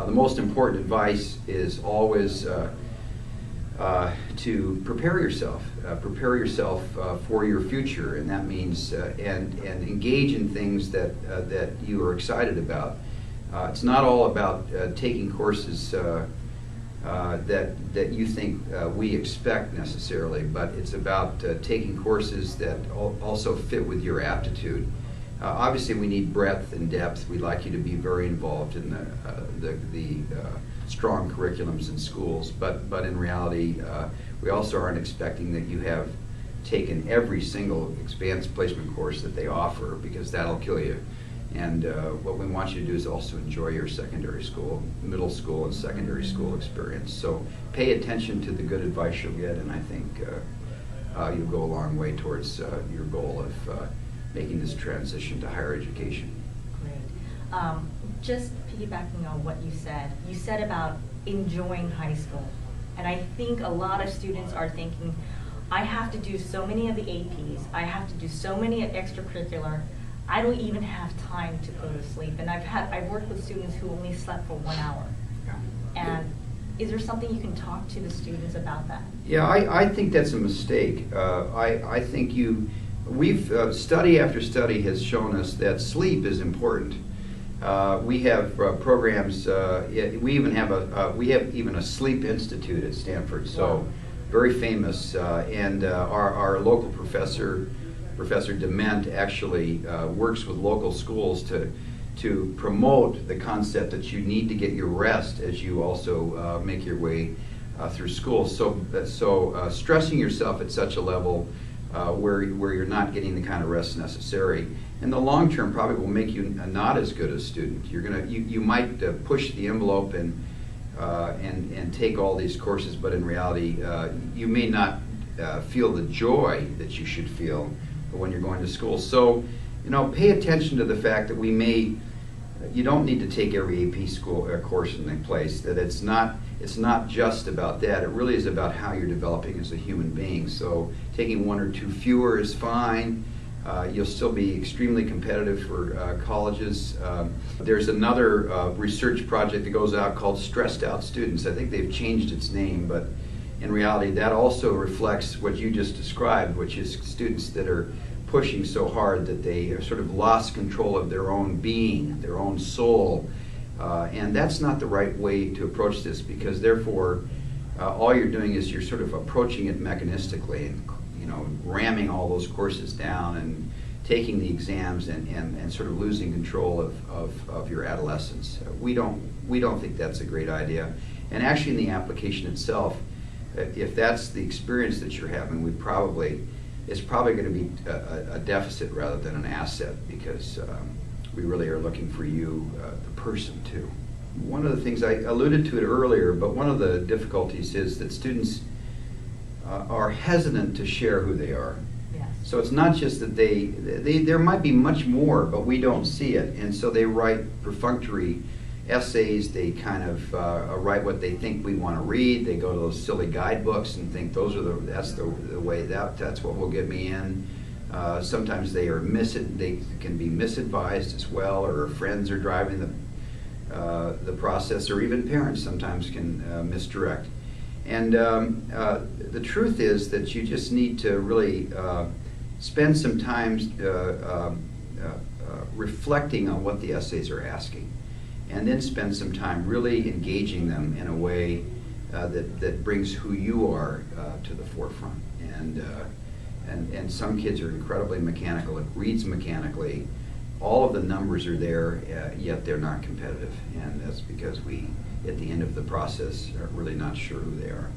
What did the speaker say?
The most important advice is always to prepare yourself. Prepare yourself for your future, and that means and engage in things that you are excited about. It's not all about taking courses that you think we expect necessarily, but it's about taking courses that also fit with your aptitude. Obviously, we need breadth and depth. We'd like you to be very involved in the strong curriculums in schools, but in reality, we also aren't expecting that you have taken every single advanced placement course that they offer, because that'll kill you. And what we want you to do is also enjoy your secondary school, middle school, and secondary school experience. So pay attention to the good advice you'll get, and I think you'll go a long way towards your goal of making this transition to higher education. Great. Just piggybacking on what you said about enjoying high school. And I think a lot of students are thinking, I have to do so many of the APs, I have to do so many extracurricular, I don't even have time to go to sleep. And I've worked with students who only slept for 1 hour. Yeah. And is there something you can talk to the students about that? Yeah, I think that's a mistake. I think study after study has shown us that sleep is important. We have programs. We even have a sleep institute at Stanford. So, wow. Very famous. And our local professor, Professor Dement, actually works with local schools to promote the concept that you need to get your rest as you also make your way through school. So stressing yourself at such a level where you're not getting the kind of rest necessary, in the long term probably will make you not as good a student. You might push the envelope and take all these courses, but in reality you may not feel the joy that you should feel when you're going to school. So, pay attention to the fact that you don't need to take every AP course in the place, that it's not just about that. It really is about how you're developing as a human being. So taking 1 or 2 fewer is fine. You'll still be extremely competitive for colleges. There's another research project that goes out called Stressed Out Students. I think they've changed its name, but in reality that also reflects what you just described, which is students that are pushing so hard that they are sort of lost control of their own being, their own soul. And that's not the right way to approach this, because therefore all you're doing is you're sort of approaching it mechanistically and ramming all those courses down and taking the exams and sort of losing control of your adolescence. We don't think that's a great idea. And actually in the application itself, if that's the experience that you're having, it's probably going to be a deficit rather than an asset, because we really are looking for you, the person, too. One of the things, I alluded to it earlier, but one of the difficulties is that students are hesitant to share who they are. Yes. So it's not just that there might be much more, but we don't see it. And so they write perfunctory essays. They kind of write what they think we want to read. They go to those silly guidebooks and think that's the way, that's what will get me in. Sometimes they can be misadvised as well, or friends are driving the process, or even parents sometimes can misdirect. And the truth is that you just need to really spend some time reflecting on what the essays are asking, and then spend some time really engaging them in a way that brings who you are to the forefront. And some kids are incredibly mechanical. It reads mechanically. All of the numbers are there, yet they're not competitive. And that's because we, at the end of the process, are really not sure who they are.